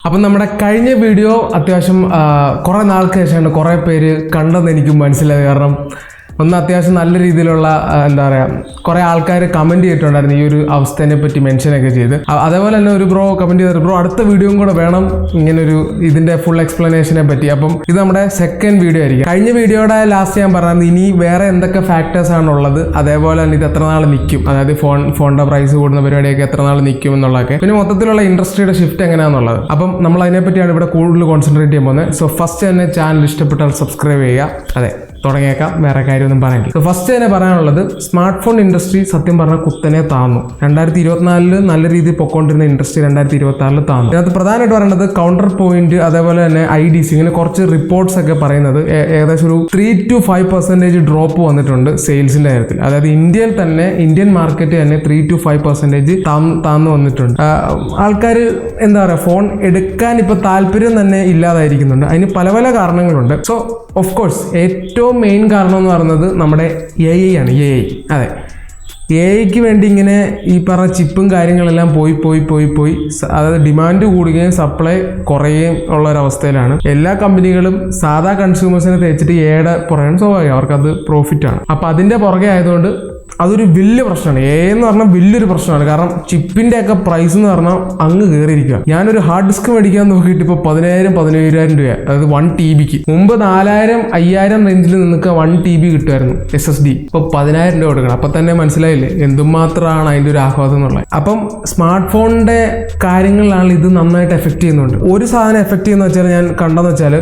അപ്പം നമ്മുടെ കഴിഞ്ഞ വീഡിയോ അത്യാവശ്യം കുറേ നാൾക്ക് ശേഷമാണ് കുറേ പേര് കണ്ടെന്ന് എനിക്ക് മനസ്സിലായി. കാരണം ഒന്ന് അത്യാവശ്യം നല്ല രീതിയിലുള്ള എന്താ പറയുക കുറേ ആൾക്കാർ കമൻറ്റ് ചെയ്തിട്ടുണ്ടായിരുന്നു ഈ ഒരു അവസ്ഥയെ പറ്റി മെൻഷനൊക്കെ ചെയ്ത്. അതേപോലെ തന്നെ ഒരു ബ്രോ കമൻറ്റ് ചെയ്തിട്ട് ബ്രോ അടുത്ത വീഡിയോയും കൂടെ വേണം ഇങ്ങനൊരു ഇതിൻ്റെ ഫുൾ എക്സ്പ്ലനേഷനെ പറ്റി. അപ്പം ഇത് നമ്മുടെ സെക്കൻഡ് വീഡിയോ ആയിരിക്കും. കഴിഞ്ഞ വീഡിയോയുടെ ലാസ്റ്റ് ഞാൻ പറഞ്ഞത് ഇനി വേറെ എന്തൊക്കെ ഫാക്ടേഴ്സ് ആണുള്ളത്, അതേപോലെ തന്നെ ഇത് എത്ര നാൾ നിൽക്കും, അതായത് ഫോണിൻ്റെ പ്രൈസ് കൂടുന്ന പരിപാടിയൊക്കെ എത്ര നാൾ നിൽക്കും എന്നുള്ളതൊക്കെ, പിന്നെ മൊത്തത്തിലുള്ള ഇൻഡസ്ട്രിയുടെ ഷിഫ്റ്റ് എങ്ങനെയാണെന്നുള്ളത്. അപ്പം നമ്മൾ അതിനെപ്പറ്റിയാണ് ഇവിടെ കൂടുതൽ കോൺസെൻട്രേറ്റ് ചെയ്യാൻ പോകുന്നത്. സോ ഫസ്റ്റ് തന്നെ ചാനൽ ഇഷ്ടപ്പെട്ടാൽ സബ്സ്ക്രൈബ് ചെയ്യുക. അതെ, തുടങ്ങിയേക്കാം, വേറെ കാര്യമൊന്നും പറയാനില്ല. ഫസ്റ്റ് തന്നെ പറയാനുള്ളത്, സ്മാർട്ട് ഫോൺ ഇൻഡസ്ട്രി സത്യം പറഞ്ഞാൽ കുത്തനെ താന്നു. 2024 നല്ല രീതിയിൽ പൊക്കോണ്ടിരുന്ന ഇൻഡസ്ട്രി 2026 താന്നു. ഇതിനകത്ത് പ്രധാനമായിട്ട് പറയുന്നത് കൗണ്ടർ പോയിന്റ്, അതേപോലെ തന്നെ IDC, ഇങ്ങനെ കുറച്ച് റിപ്പോർട്ട്സ് ഒക്കെ പറയുന്നത് ഏകദേശം ഒരു 3 to 5% ഡ്രോപ്പ് വന്നിട്ടുണ്ട് സെയിൽസിന്റെ കാര്യത്തിൽ. അതായത് ഇന്ത്യയിൽ തന്നെ, ഇന്ത്യൻ മാർക്കറ്റ് തന്നെ 3 to 5% താന്നു വന്നിട്ടുണ്ട്. ആൾക്കാർ എന്താ പറയുക ഫോൺ എടുക്കാൻ ഇപ്പോൾ താല്പര്യം തന്നെ ഇല്ലാതായിരിക്കുന്നുണ്ട്. അതിന് പല പല കാരണങ്ങളുണ്ട്. സോ ഓഫ് കോഴ്സ് ഏറ്റവും മെയിൻ കാരണം എന്ന് പറയുന്നത് നമ്മുടെ AI ആണ്. അതെ, AI വേണ്ടി ഇങ്ങനെ ഈ പറഞ്ഞ ചിപ്പും കാര്യങ്ങളെല്ലാം പോയി അതായത് ഡിമാൻഡ് കൂടുകയും സപ്ലൈ കുറയുകയും ഉള്ള ഒരവസ്ഥയിലാണ്. എല്ലാ കമ്പനികളും സാധാ കൺസ്യൂമേഴ്സിനെ തേച്ചിട്ട് AIയുടെ പുറകെ സ്വാഭാവികം, അവർക്കത് പ്രോഫിറ്റാണ്. അപ്പം അതിൻ്റെ പുറകെ ആയതുകൊണ്ട് അതൊരു വലിയ പ്രശ്നമാണ്. എന്ന് പറഞ്ഞാൽ വലിയൊരു പ്രശ്നമാണ്. കാരണം ചിപ്പിൻ്റെ ഒക്കെ പ്രൈസ് എന്ന് പറഞ്ഞാൽ അങ്ങ് കയറിയിരിക്കുക. ഞാനൊരു ഹാർഡ് ഡിസ്ക് മേടിക്കാൻ നോക്കിയിട്ട് ഇപ്പോൾ 10,000-17,000 രൂപ, അതായത് 1 TB. മുമ്പ് 4,000-5,000 റേഞ്ചിൽ നിങ്ങൾക്ക് 1 TB കിട്ടുമായിരുന്നു SSD. ഇപ്പോൾ 10,000 രൂപ കൊടുക്കണം. അപ്പം തന്നെ മനസ്സിലായില്ലേ എന്തുമാത്രമാണ് അതിൻ്റെ ഒരു ആഹ്ലാദം എന്നുള്ളത്. അപ്പം സ്മാർട്ട് ഫോണിൻ്റെ കാര്യങ്ങളിലാണ് ഇത് നന്നായിട്ട് എഫക്റ്റ് ചെയ്യുന്നുണ്ട്. ഒരു സാധനം എഫക്റ്റ് ചെയ്യുന്ന വെച്ചാൽ ഞാൻ കണ്ടെന്ന് വെച്ചാൽ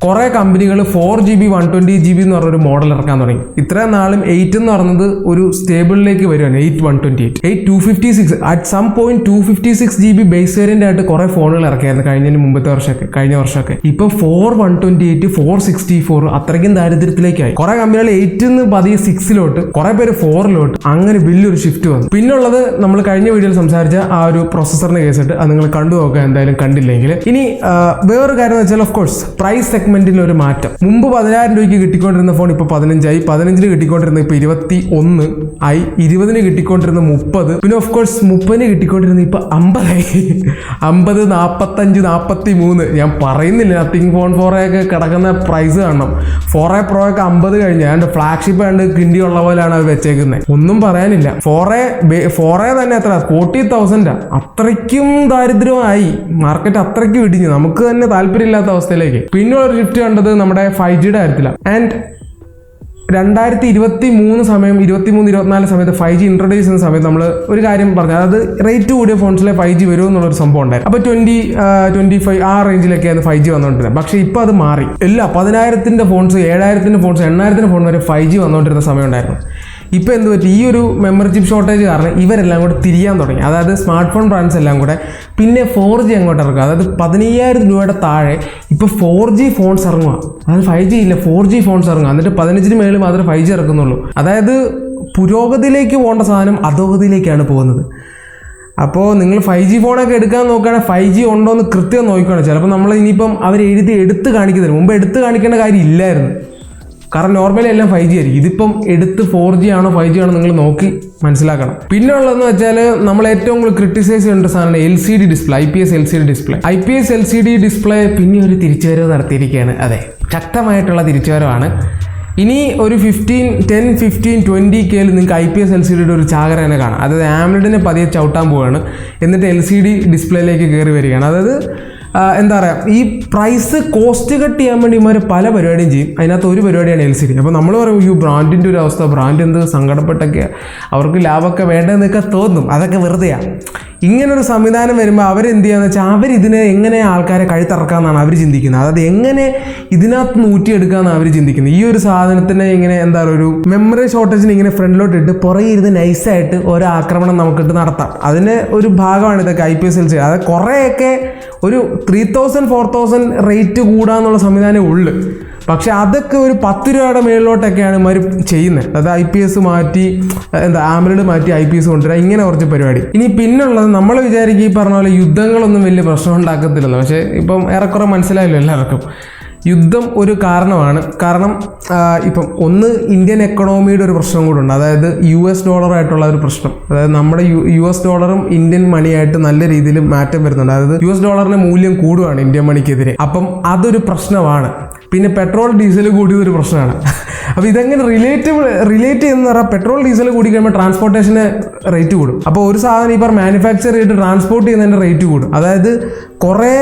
കുറേ കമ്പനികൾ 4GB 120GB എന്ന് പറഞ്ഞൊരു മോഡൽ ഇറക്കാൻ തുടങ്ങി. ഇത്രയും നാളും 8 എന്ന് പറയുന്നത് ഒരു സ്റ്റേബിളിലേക്ക് വരുവാണ്. 8/128, 8/256, at some point 256GB base variant ആയിട്ട് കുറെ ഫോണുകൾ ഇറക്കിയായിരുന്നു കഴിഞ്ഞ വർഷമൊക്കെ. ഇപ്പൊ 4/128, 464 അത്രയ്ക്കും ദാരിദ്ര്യത്തിലേക്കായി. കുറെ കമ്പനികൾ 8 പതിയെ 6 കുറെ പേര് 4 അങ്ങനെ വലിയൊരു ഷിഫ്റ്റ് വന്നു. പിന്നുള്ളത് നമ്മൾ കഴിഞ്ഞ വീഡിയോയിൽ സംസാരിച്ച ആ ഒരു പ്രൊസസറിന്റെ കേസിട്ട് അത് നിങ്ങൾ കണ്ടു നോക്കുക, എന്തായാലും കണ്ടില്ലെങ്കിൽ. ഇനി വേറൊരു കാര്യം എന്ന് വെച്ചാൽ ഓഫ് കോഴ്സ് പ്രൈസ് സെഗ്മെന്റിൽ ഒരു മാറ്റം. മുമ്പ് 10,000 രൂപയ്ക്ക് കിട്ടിക്കൊണ്ടിരുന്ന ഫോൺ ഇപ്പൊ 15 ആയി, 15 കിട്ടിക്കൊണ്ടിരുന്ന ഇപ്പൊ 21 ആയി, 20 കിട്ടിക്കൊണ്ടിരുന്ന 30, പിന്നെ ഓഫ് കോഴ്സ് 30 കിട്ടിക്കൊണ്ടിരുന്ന ഇപ്പൊ 50 ആയി. 50, 45, 43. ഞാൻ പറയുന്നില്ല, നത്തിങ് ഫോൺ 4A ഒക്കെ കിടക്കുന്ന പ്രൈസ് കാണണം. 4A Pro ഒക്കെ 50 കഴിഞ്ഞ് അതിന്റെ ഫ്ലാഗ്ഷിപ്പ് കണ്ട് കിണ്ടി ഉള്ള പോലെയാണ് അത് വെച്ചേക്കുന്നത്. ഒന്നും പറയാനില്ല. 4A തന്നെ എത്ര 40,000. അത്രയ്ക്കും ദാരിദ്ര്യമായി മാർക്കറ്റ്, അത്രയ്ക്കും ഇടിഞ്ഞു. നമുക്ക് തന്നെ താല്പര്യമില്ലാത്ത അവസ്ഥയിലേക്ക്. പിന്നെ ഒരു ഷിഫ്റ്റ് കണ്ടത് നമ്മുടെ 5Gയുടെ കാര്യത്തിലാണ്. ആൻഡ് 2023 സമയം, 23-24 സമയത്ത് 5G ഇൻട്രൊഡ്യൂസ് ചെയ്യുന്ന സമയത്ത് നമ്മൾ ഒരു കാര്യം പറഞ്ഞു, അതായത് റേറ്റ് കൂടിയ ഫോൺസിലെ 5G വരും എന്നുള്ളൊരു സംഭവം ഉണ്ടായിരുന്നു. അപ്പോൾ 20-25 ആ റേഞ്ചിലൊക്കെയാണ് 5G വന്നുകൊണ്ടിരുന്നത്. പക്ഷേ ഇപ്പോൾ അത് മാറി. എല്ലാ 10,000 ഫോൺസ്, 7,000 ഫോൺസ്, 8,000 ഫോൺ വരെ 5G വന്നുകൊണ്ടിരുന്ന സമയം ഉണ്ടായിരുന്നു. ഇപ്പോൾ എന്ത് പറ്റി, ഈ ഒരു മെമ്മറി ചിപ്പ് ഷോർട്ടേജ് കാരണം ഇവരെല്ലാം കൂടെ തിരിയാൻ തുടങ്ങി. അതായത് സ്മാർട്ട് ഫോൺ ബ്രാൻഡ്സ് എല്ലാം കൂടെ പിന്നെ 4G അങ്ങോട്ട് ഇറക്കുക. അതായത് 15,000 രൂപയുടെ താഴെ ഇപ്പോൾ 4G ഫോൺസ് ഇറങ്ങുക. അതായത് 5G ഇല്ല, 4G ഫോൺസ് ഇറങ്ങുക. എന്നിട്ട് 15 മേളിൽ മാത്രമേ 5G ഇറക്കുന്നുള്ളൂ. അതായത് പുരോഗതിയിലേക്ക് പോകേണ്ട സാധനം അധോഗതിയിലേക്കാണ് പോകുന്നത്. അപ്പോൾ നിങ്ങൾ 5G ഫോണൊക്കെ എടുക്കാൻ നോക്കുകയാണെങ്കിൽ 5G ഉണ്ടോ എന്ന് കൃത്യം നോക്കുകയാണ്. ചിലപ്പോൾ നമ്മൾ ഇനിയിപ്പം അവർ എടുത്ത് കാണിക്കുന്നില്ല. മുമ്പ് എടുത്ത് കാണിക്കേണ്ട കാര്യം ഇല്ലായിരുന്നു. കാരണം നോർമലി എല്ലാം 5G ആയിരിക്കും. ഇതിപ്പം എടുത്ത് 4G ആണോ 5G ആണോ നിങ്ങൾ നോക്കി മനസ്സിലാക്കണം. പിന്നെ ഉള്ളതെന്ന് വെച്ചാൽ നമ്മൾ ഏറ്റവും കൂടുതൽ ക്രിട്ടിസൈസ് ചെയ്യേണ്ട സാധനമാണ് LCD display, IPS LCD display പിന്നെ ഒരു തിരിച്ചുവരവ് നടത്തിയിരിക്കുകയാണ്. അതെ, ശക്തമായിട്ടുള്ള തിരിച്ചുവരവാണ്. ഇനി ഒരു 10, 15, 20K നിങ്ങൾക്ക് IPS LCDയുടെ ഒരു ചാകര തന്നെ കാണാം. അതായത് AMOLEDനെ പതിയെ ചവിട്ടാൻ പോവുകയാണ്, എന്നിട്ട് LCD ഡിസ്പ്ലേയിലേക്ക് കയറി വരികയാണ്. അതായത് എന്താ പറയുക, ഈ പ്രൈസ് കോസ്റ്റ് കട്ട് ചെയ്യാൻ വേണ്ടി ഇവർ പല പരിപാടിയും ചെയ്യും. അതിനകത്ത് ഒരു പരിപാടിയാണ് LCD. അപ്പോൾ നമ്മൾ പറയും ഈ ബ്രാൻഡിൻ്റെ ഒരു അവസ്ഥ, ബ്രാൻഡ് എന്ത് സങ്കടപ്പെട്ടൊക്കെ അവർക്ക് ലാഭമൊക്കെ വേണ്ടതെന്നൊക്കെ തോന്നും. അതൊക്കെ വെറുതെയാണ്. ഇങ്ങനൊരു സംവിധാനം വരുമ്പോൾ അവരെന്ത് ചെയ്യാന്ന് വെച്ചാൽ അവരിതിനെ എങ്ങനെ ആൾക്കാരെ കഴുത്തിറക്കാമെന്നാണ് അവർ ചിന്തിക്കുന്നത്. അതായത് എങ്ങനെ ഇതിനകത്ത് ഊറ്റിയെടുക്കാമെന്നാണ് അവർ ചിന്തിക്കുന്നത്. ഈ ഒരു സാധനത്തിന് ഇങ്ങനെ എന്താ പറയുക, ഒരു മെമ്മറി ഷോർട്ടേജിന് ഇങ്ങനെ ഫ്രണ്ടിലോട്ട് ഇട്ട് പുറകെ ഇരുന്ന് നൈസായിട്ട് ഓരോ ആക്രമണം നമുക്കിട്ട് നടത്താം. അതിന് ഒരു ഭാഗമാണ് ഇതൊക്കെ IPS LCD. അതായത് കുറേയൊക്കെ ഒരു 3,000, 4,000 റേറ്റ് കൂടാന്നുള്ള സംവിധാനം ഉള്ളു. പക്ഷെ അതൊക്കെ ഒരു 10 രൂപയുടെ മേളിലോട്ടൊക്കെയാണ് ഇവർ ചെയ്യുന്നത്. അതായത് IPS മാറ്റി, AMOLED മാറ്റി IPS കൊണ്ടുവരിക, ഇങ്ങനെ കുറച്ച് പരിപാടി. ഇനി പിന്നുള്ളത് നമ്മൾ വിചാരിക്കും ഈ പറഞ്ഞ പോലെ യുദ്ധങ്ങളൊന്നും വലിയ പ്രശ്നം ഉണ്ടാക്കത്തില്ലല്ലോ. പക്ഷേ ഇപ്പം ഏറെക്കുറെ മനസ്സിലായല്ലോ എല്ലാവർക്കും. യുദ്ധം ഒരു കാരണമാണ്. കാരണം ഇപ്പം ഒന്ന് ഇന്ത്യൻ എക്കണോമിയുടെ ഒരു പ്രശ്നം കൂടെ ഉണ്ട്, അതായത് US ഡോളറായിട്ടുള്ള ഒരു പ്രശ്നം. അതായത് നമ്മുടെ US ഡോളറും ഇന്ത്യൻ മണിയായിട്ട് നല്ല രീതിയിൽ മാറ്റം വരുന്നുണ്ട്. അതായത് US ഡോളറിന്റെ മൂല്യം കൂടുകയാണ് ഇന്ത്യൻ മണിക്കെതിരെ. അപ്പം അതൊരു പ്രശ്നമാണ്. പിന്നെ പെട്രോൾ ഡീസൽ കൂടിയതൊരു പ്രശ്നമാണ്. അപ്പോൾ ഇതെങ്ങനെ റിലേറ്റ് ചെയ്യുന്ന പറഞ്ഞാൽ പെട്രോൾ ഡീസൽ കൂടി കഴിയുമ്പോൾ ട്രാൻസ്പോർട്ടേഷന് റേറ്റ് കൂടും. അപ്പോൾ ഒരു സാധനം ഇപ്പോൾ മാനുഫാക്ചർ ചെയ്തിട്ട് ട്രാൻസ്പോർട്ട് ചെയ്യുന്നതിൻ്റെ റേറ്റ് കൂടും. അതായത് കുറേ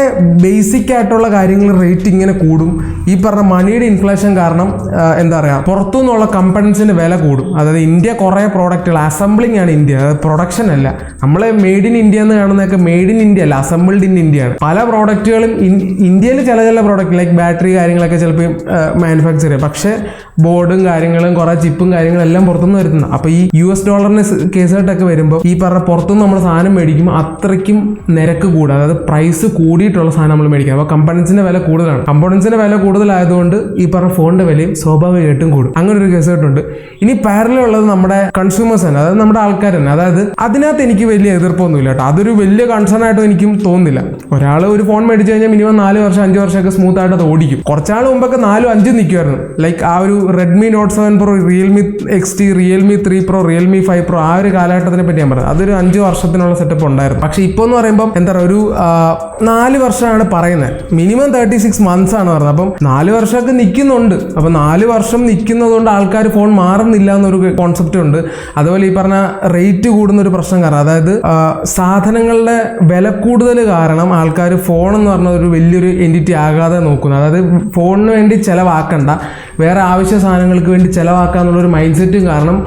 ബേസിക് ആയിട്ടുള്ള കാര്യങ്ങൾ റേറ്റ് ഇങ്ങനെ കൂടും. ഈ പറഞ്ഞ മണിയുടെ ഇൻഫ്ലേഷൻ കാരണം എന്താ പറയുക, പുറത്തുനിന്നുള്ള കമ്പണൻസിന് വില കൂടും. അതായത് ഇന്ത്യ കുറേ പ്രോഡക്റ്റുകൾ അസംബ്ലിംഗ് ആണ് ഇന്ത്യ, അതായത് പ്രൊഡക്ഷൻ അല്ല. നമ്മൾ മെയ്ഡ് ഇൻ ഇന്ത്യ എന്ന് കാണുന്നതൊക്കെ മെയ്ഡ് ഇൻ ഇന്ത്യ അല്ല, അസംബിൾഡ് ഇൻ ഇന്ത്യ ആണ്. പല പ്രോഡക്റ്റുകളും ഇന്ത്യയിൽ ചില പ്രോഡക്റ്റ് ലൈക്ക് ബാറ്ററി കാര്യങ്ങളൊക്കെ ചിലപ്പോൾ മാനുഫാക്ചർ ചെയ്യും, പക്ഷേ ബോർഡും കാര്യങ്ങളും കുറേ ചിപ്പും കാര്യങ്ങളും എല്ലാം പുറത്തുനിന്ന് വരുന്നത്. അപ്പോൾ ഈ US ഡോളറിന് കേസായിട്ടൊക്കെ വരുമ്പോൾ ഈ പറഞ്ഞ പുറത്തുനിന്ന് നമ്മൾ സാധനം മേടിക്കുമ്പോൾ അത്രയ്ക്കും നിരക്ക് കൂടും, അതായത് പ്രൈസ് കൂടിയിട്ടുള്ള സാധനം നമ്മൾ മേടിക്കുക. അപ്പോൾ കമ്പണൻസിന്റെ വില കൂടുതലാണ്. കമ്പണൻസിന്റെ വില കൂടുതലായതുകൊണ്ട് ഈ പറഞ്ഞ ഫോണിന്റെ വിലയും സ്വാഭാവികമായിട്ടും കൂടും. അങ്ങനെ ഒരു കേസായിട്ടുണ്ട്. ഇനി പാരലൽ ഉള്ളത് നമ്മുടെ കൺസ്യൂമേഴ്സ് തന്നെ, അതായത് നമ്മുടെ ആൾക്കാർ തന്നെ. അതായത് അതിനകത്ത് എനിക്ക് വലിയ എതിർപ്പൊന്നുമില്ല കേട്ടോ, അതൊരു വലിയ കൺസേൺ ആയിട്ടും എനിക്കും തോന്നുന്നില്ല. ഒരാൾ ഒരു ഫോൺ മേടിച്ചു കഴിഞ്ഞാൽ മിനിമം 4 വർഷം 5 വർഷമൊക്കെ സ്മൂത്ത് ആയിട്ട് അത് ഓടിക്കും. കുറച്ചാൾ മുമ്പൊക്കെ 4-5 നിൽക്കുമായിരുന്നു. ലൈക്ക് ആ ഒരു Redmi Note 7 Pro, Realme XT, Realme 3 Pro, Realme 5 Pro ആ ഒരു കാലഘട്ടത്തിനെ പറ്റി ഞാൻ പറയുന്നത്. അതൊരു 5 വർഷത്തിനുള്ള സെറ്റപ്പ് ഉണ്ടായിരുന്നു. പക്ഷെ ഇപ്പോൾ എന്ന് പറയുമ്പോൾ എന്താ പറയുക, ഒരു 4 വർഷമാണ് പറയുന്നത്. മിനിമം 36 months ആണ് പറയുന്നത്. അപ്പം 4 വർഷമൊക്കെ നിൽക്കുന്നുണ്ട്. അപ്പം 4 വർഷം നിൽക്കുന്നത് കൊണ്ട് ആൾക്കാർ ഫോൺ മാറുന്നില്ല എന്നൊരു കോൺസെപ്റ്റ് ഉണ്ട്. അതുപോലെ ഈ പറഞ്ഞ റേറ്റ് കൂടുന്ന ഒരു പ്രശ്നം കാരണം, അതായത് സാധനങ്ങളുടെ വില കൂടുതൽ കാരണം ആൾക്കാർ ഫോൺ എന്ന് പറഞ്ഞ ഒരു വലിയൊരു എൻറ്റിറ്റി ആകാതെ നോക്കുന്നു. അതായത് ഫോണിന് വേണ്ടി ചിലവാക്കണ്ട, വേറെ ആവശ്യ സാധനങ്ങൾക്ക് വേണ്ടി ചിലവാക്കാന്നുള്ളൊരു മൈൻഡ് സെറ്റും കാരണം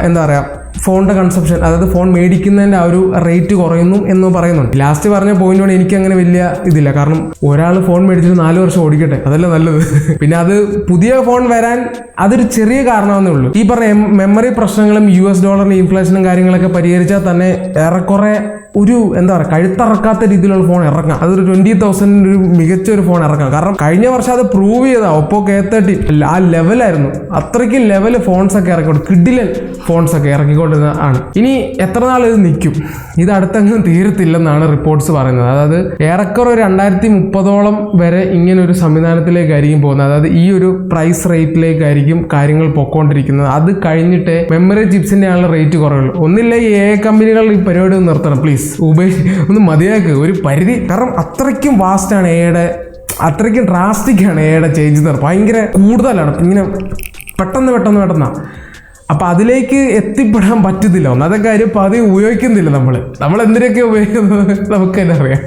എന്താ പറയുക, ഫോണിൻ്റെ കൺസപ്ഷൻ, അതായത് ഫോൺ മേടിക്കുന്നതിൻ്റെ ആ ഒരു റേറ്റ് കുറയുന്നു എന്ന് പറയുന്നുണ്ട്. ലാസ്റ്റ് പറഞ്ഞ പോയിന്റോട് എനിക്ക് അങ്ങനെ വലിയ ഇതില്ല. കാരണം ഒരാൾ ഫോൺ മേടിച്ചിട്ട് 4 വർഷം ഓടിക്കട്ടെ, അതല്ല നല്ലത്. പിന്നെ അത് പുതിയ ഫോൺ വരാൻ അതൊരു ചെറിയ കാരണമെന്നേ ഉള്ളൂ. ഈ പറഞ്ഞ മെമ്മറി പ്രശ്നങ്ങളും US ഡോളറിന്റെ ഇൻഫ്ലേഷനും കാര്യങ്ങളൊക്കെ പരിഹരിച്ചാൽ തന്നെ ഏറെക്കുറെ ഒരു എന്താ പറയുക, കഴുത്തിറക്കാത്ത രീതിയിലുള്ള ഫോൺ ഇറക്കാം. അതൊരു 20,000 ഒരു മികച്ച ഒരു ഫോൺ ഇറക്കാം. കാരണം കഴിഞ്ഞ വർഷം അത് പ്രൂവ് ചെയ്താ Oppo K30 ആ ലെവലായിരുന്നു. അത്രയ്ക്ക് ലെവൽ ഫോൺസ് ഒക്കെ ഇറക്കിക്കൊണ്ട് കിഡിലൻ ഫോൺസ് ഒക്കെ ഇറക്കിക്കൊണ്ടിരുന്ന ആണ്. ഇനി എത്ര നാൾ ഇത് നിൽക്കും, ഇത് അടുത്തെങ്കിലും തീരത്തില്ലെന്നാണ് റിപ്പോർട്ട്സ് പറയുന്നത്. അതായത് ഏറെക്കുറെ 2030 വരെ ഇങ്ങനെ ഒരു സംവിധാനത്തിലേക്കായിരിക്കും പോകുന്നത്. അതായത് ഈ ഒരു പ്രൈസ് റേറ്റിലേക്കായിരിക്കും കാര്യങ്ങൾ പൊക്കോണ്ടിരിക്കുന്നത്. അത് കഴിഞ്ഞിട്ട് മെമ്മറി ചിപ്സിന്റെ ആണുള്ള റേറ്റ് കുറയുള്ളൂ. ഒന്നില്ല ഈ AI കമ്പനികൾ ഈ പരിപാടി നിർത്തണം പ്ലീസ്, ഒന്ന് മതിയാക്ക് ഒരു പരിധി. കാരണം അത്രയ്ക്കും വാസ്റ്റാണ് എയുടെ, അത്രയ്ക്കും ഡ്രാസ്റ്റിക്കാണ് എയുടെ ചേഞ്ച് എന്ന് പറഞ്ഞാൽ. ഭയങ്കര കൂടുതലാണ്, ഇങ്ങനെ പെട്ടെന്ന്. അപ്പം അതിലേക്ക് എത്തിപ്പെടാൻ പറ്റത്തില്ല. ഒന്നാമത്തെ കാര്യം പതിവ് ഉപയോഗിക്കുന്നില്ല നമ്മൾ എന്തിനൊക്കെ ഉപയോഗിക്കുന്നത് നമുക്ക് തന്നെ അറിയാം.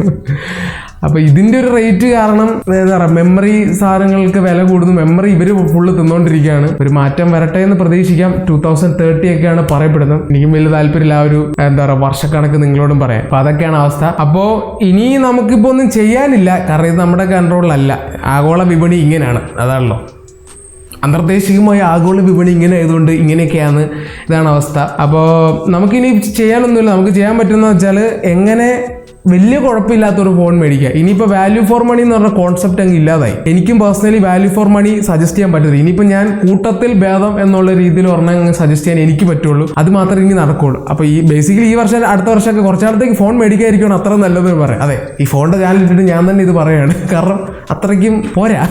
അപ്പോൾ ഇതിൻ്റെ ഒരു റേറ്റ് കാരണം എന്താ പറയുക, മെമ്മറി സാധനങ്ങൾക്ക് വില കൂടുന്നു. മെമ്മറി ഇവർ ഫുള്ള് തിന്നുകൊണ്ടിരിക്കുകയാണ്. ഒരു മാറ്റം വരട്ടെ എന്ന് പ്രതീക്ഷിക്കാം. 2030 ഒക്കെയാണ് പറയപ്പെടുന്നത്. എനിക്കും വലിയ താല്പര്യമില്ല ആ ഒരു എന്താ പറയുക വർഷക്കണക്ക് നിങ്ങളോടും പറയാം. അപ്പോൾ അതൊക്കെയാണ് അവസ്ഥ. അപ്പോൾ ഇനി നമുക്കിപ്പോൾ ഒന്നും ചെയ്യാനില്ല, കാരണം ഇത് നമ്മുടെ കൺട്രോളിലല്ല. ആഗോള വിപണി ഇങ്ങനെയാണ്, അതാണല്ലോ. അന്തർദേശീയമായ ആഗോള വിപണി ഇങ്ങനെ ആയതുകൊണ്ട് ഇങ്ങനെയൊക്കെയാണ്, ഇതാണ് അവസ്ഥ. അപ്പോൾ നമുക്കിനി ചെയ്യാനൊന്നുമില്ല. നമുക്ക് ചെയ്യാൻ പറ്റുന്നത് വെച്ചാൽ എങ്ങനെ വലിയ കുഴപ്പമില്ലാത്തൊരു ഫോൺ മേടിക്കുക. ഇനിയിപ്പോൾ വാല്യൂ ഫോർ മണി എന്ന് പറഞ്ഞ കോൺസെപ്റ്റ് അങ്ങ് ഇല്ലാതായി. എനിക്കും personally value for money suggest ചെയ്യാൻ പറ്റില്ല. ഇനിയിപ്പോൾ ഞാൻ കൂട്ടത്തിൽ ഭേദം എന്നുള്ള രീതിയിൽ പറഞ്ഞാൽ സജസ്റ്റ് ചെയ്യാൻ എനിക്ക് പറ്റുള്ളൂ. അത് മാത്രമേ എനിക്ക് നടക്കുള്ളൂ. അപ്പോൾ ഈ ബേസിക്കലി ഈ വർഷം അടുത്ത വർഷമൊക്കെ കുറച്ചാളത്തേക്ക് ഫോൺ മേടിക്കാതിരിക്കണം അത്ര നല്ലതെന്ന് പറയാം. അതെ, ഈ ഫോണിൻ്റെ ചാനൽ ഇട്ടിട്ട് ഞാൻ തന്നെ ഇത് പറയുകയാണ്. കാരണം അത്രയ്ക്കും പോരാ.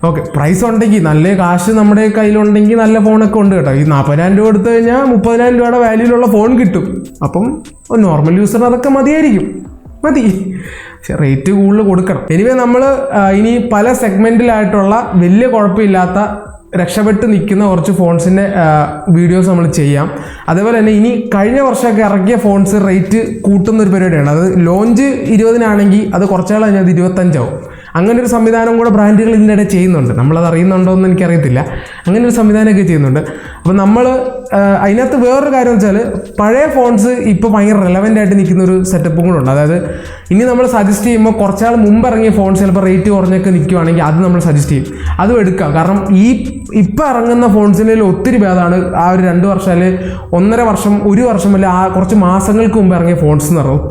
ഓക്കെ, പ്രൈസ് ഉണ്ടെങ്കിൽ നല്ല കാശ് നമ്മുടെ കയ്യിലുണ്ടെങ്കിൽ നല്ല ഫോണൊക്കെ ഉണ്ട് കേട്ടോ. ഈ 40,000 രൂപ എടുത്തു കഴിഞ്ഞാൽ 30,000 രൂപയുടെ വാല്യൂലുള്ള ഫോൺ കിട്ടും. അപ്പം നോർമൽ യൂസറിന് അതൊക്കെ മതി. പക്ഷെ റേറ്റ് കൂടുതൽ കൊടുക്കണം. എനിവേ നമ്മൾ ഇനി പല സെഗ്മെന്റിലായിട്ടുള്ള വലിയ കുഴപ്പമില്ലാത്ത രക്ഷപ്പെട്ട് നിൽക്കുന്ന കുറച്ച് ഫോൺസിൻ്റെ വീഡിയോസ് നമ്മൾ ചെയ്യാം. അതേപോലെ തന്നെ ഇനി കഴിഞ്ഞ വർഷമൊക്കെ ഇറക്കിയ ഫോൺസ് റേറ്റ് കൂട്ടുന്നൊരു പരിപാടിയാണ്. അത് ലോഞ്ച് 20-നാണെങ്കിൽ അത് കുറച്ചാൾ കഴിഞ്ഞാൽ അത് 25 ആവും. അങ്ങനെ ഒരു സംവിധാനം കൂടെ ബ്രാൻഡുകൾ ഇതിൻ്റെ ഇടയിൽ ചെയ്യുന്നുണ്ട്. നമ്മളത് അറിയുന്നുണ്ടോ എന്ന് എനിക്കറിയത്തില്ല. അങ്ങനെ ഒരു സംവിധാനമൊക്കെ ചെയ്യുന്നുണ്ട്. അപ്പോൾ നമ്മൾ അതിനകത്ത് വേറൊരു കാര്യം എന്ന് വെച്ചാൽ പഴയ ഫോൺസ് ഇപ്പോൾ ഭയങ്കര റെലവൻ്റ് ആയിട്ട് നിൽക്കുന്ന ഒരു സെറ്റപ്പും കൂടെ ഉണ്ട്. അതായത് ഇനി നമ്മൾ സജസ്റ്റ് ചെയ്യുമ്പോൾ കുറച്ചാൾ മുമ്പ് ഇറങ്ങിയ ഫോൺസ് ചിലപ്പോൾ റേറ്റ് കുറഞ്ഞൊക്കെ നിൽക്കുവാണെങ്കിൽ അത് നമ്മൾ സജസ്റ്റ് ചെയ്യും, അതും എടുക്കാം. കാരണം ഇപ്പോൾ ഇറങ്ങുന്ന ഫോൺസിൽ ഒത്തിരി ഭേദമാണ് ആ ഒരു 2 വർഷം അല്ലെങ്കിൽ 1.5 വർഷം 1 വർഷം അല്ലെ ആ കുറച്ച് മാസങ്ങൾക്ക് മുമ്പ് ഇറങ്ങിയ ഫോൺസ് എന്ന് പറഞ്ഞാൽ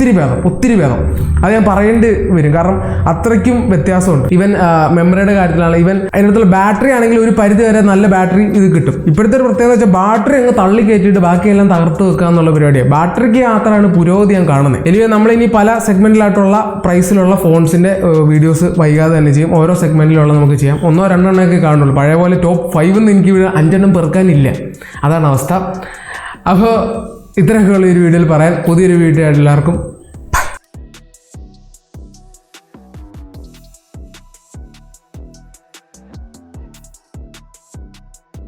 ഒത്തിരി ഭേദം. അത് ഞാൻ പറയേണ്ടി വരും, കാരണം അത്രയ്ക്കും വ്യത്യാസമുണ്ട്. ഈവൻ മെമ്മറിയുടെ കാര്യത്തിലാണ്, ഈവൻ അതിനകത്തുള്ള ബാറ്ററി ആണെങ്കിൽ ഒരു പരിധി വരെ നല്ല ബാറ്ററി ഇത് കിട്ടും. ഇപ്പോഴത്തെ ഒരു പ്രത്യേകത വെച്ചാൽ ബാറ്ററി അങ്ങ് തള്ളി കയറ്റിയിട്ട് ബാക്കിയെല്ലാം തകർത്ത് വെക്കുക എന്നുള്ള പരിപാടിയാണ്. ബാറ്ററിക്ക് മാത്രമാണ് പുരോഗതി ഞാൻ കാണുന്നത്. എനിവേ നമ്മളിനി പല സെഗ്മെന്റിൽ ആയിട്ടുള്ള പ്രൈസിലുള്ള ഫോൺസിൻ്റെ വീഡിയോസ് വൈകാതെ തന്നെ ചെയ്യും. ഓരോ സെഗ്മെൻറ്റിലുള്ള നമുക്ക് ചെയ്യാം. 1-2 എണ്ണമൊക്കെ കാണുള്ളൂ. പഴയ പോലെ ടോപ്പ് 5 എന്ന് എനിക്ക് 5 എണ്ണം പെറുക്കാനില്ല. അതാണ് അവസ്ഥ. അപ്പോൾ ഇത്രയൊക്കെയുള്ള ഒരു വീഡിയോയിൽ പറയാൻ. പുതിയൊരു വീഡിയോ ആയിട്ട് എല്ലാവർക്കും